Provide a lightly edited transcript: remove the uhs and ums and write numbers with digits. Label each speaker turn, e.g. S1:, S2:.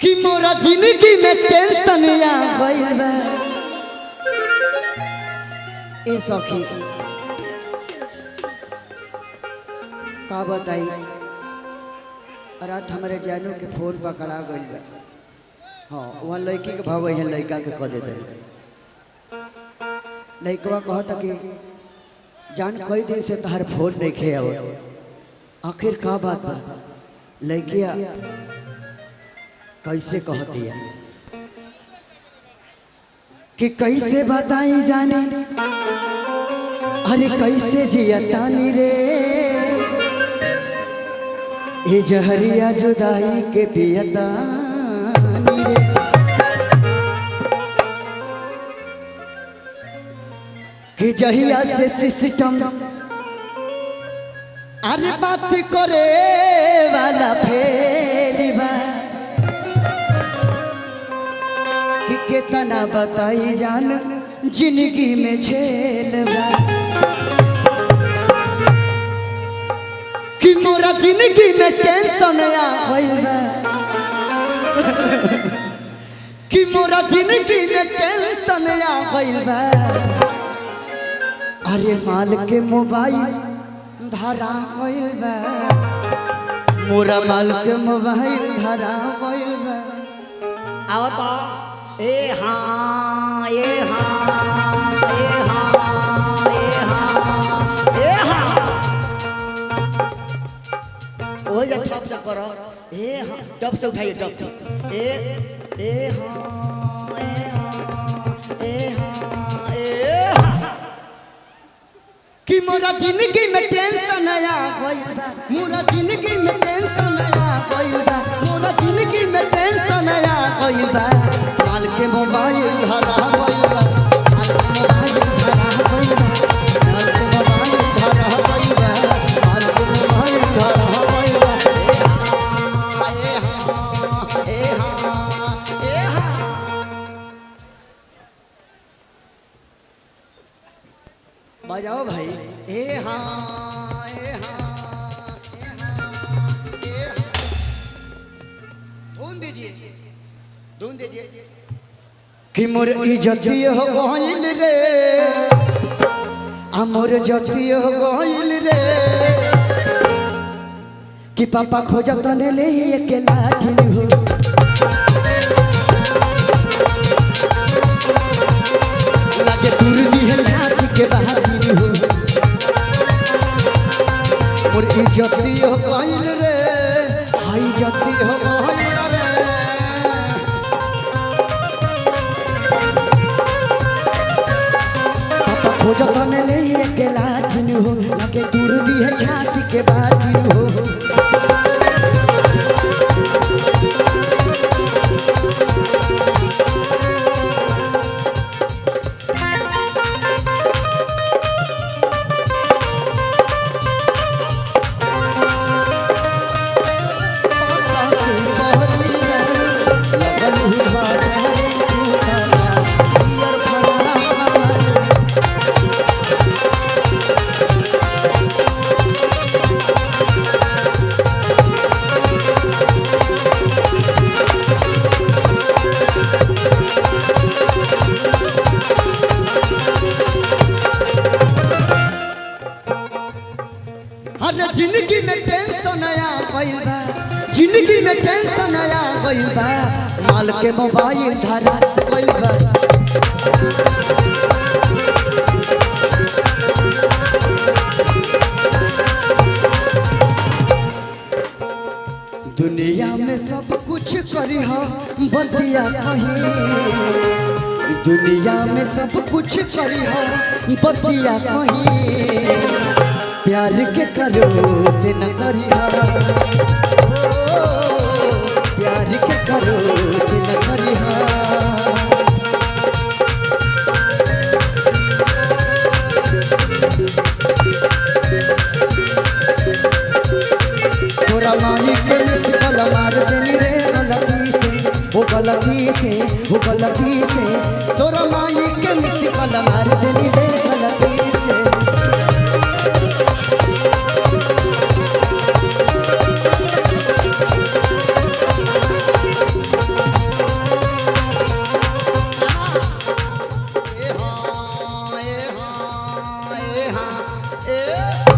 S1: कि मोरा जिंदगी में टेंशन आ गइल बा। ए सखी का बताई, रात हमारे जानू के फोन पकड़ा गइल बा। हाँ वहाँ लड़की के भाव है, लड़का के कह देते लड़कवा कहता कि जान कई दिन से तहार फोन नहीं खे आओ। आखिर का बात बा? लड़किया कैसे कहती है कि कैसे बताई जाने, अरे कैसे जियतानी रे ये जहरिया जुदाई के पियतानी रे। कि जहिया से सिस्टम अरे बात करे वाला फेरी बा, कि कितना बताई जान जिंदगी में झेल बा। कि मोरा जिंदगी में टेंशन आ गइल बा। कि मोरा जिंदगी में टेंशन आ गइल बा। अरे माल के मोबाइल धरा गइल बा। मोरा माल के मोबाइल धरा गइल बा। आओ तो ए हाँ ए हाँ ए हाँ ए हाँ ए हाँ ओ जा थप जा करो। ए हाँ डब से उठाइए डब। ए हाँ ए हाँ ए हाँ ए हाँ। कि मोरा जिंदगी में टेंशन आ गइल बा। मोरा जिंदगी में टेंशन आ गइल बा। मोरा जिंदगी में टेंशन आ गइल बा। माल के मोबाइल धरा गइल बा। माल के मोबाइल धरा गइल बा। माल के मोबाइल धरा गइल बा। माल के मोबाइल धरा गइल बा। ए हाँ ए हाँ ए हाँ। बजाओ भाई। ए हाँ ए हाँ ए हाँ ए हाँ। धुन दीजिए धुन दीजिए। कि मोर इज्जती हो गइल रे, मोर इज्जती हो गइल रे। कि पापा खोजत ने ले के लाठी हो। लागे दूर दी है छाती के बाहर हो। मोर इज्जती हो गइल रे, हाय इज्जती हो गइल रे। पापा खोजत ने ले के लाठी हो। लागे दूर दी है छाती के बाहर हो। जिंदगी में टेंशन आया गइल बा। जिंदगी में टेंशन आया गइल बा। माल के मोबाइल धरा गइल बा। दुनिया में सब कुछ करी हो बतिया कहीं। दुनिया में सब कुछ करी हो बतिया कहीं। प्यार के करो से न करिया। प्यार के करो से न करिया। तोरा माही के मिसकल मार देनी रे गलती से। वो गलती से वो गलती से। तोरा माही के मिसकल मार देनी रे गलती ए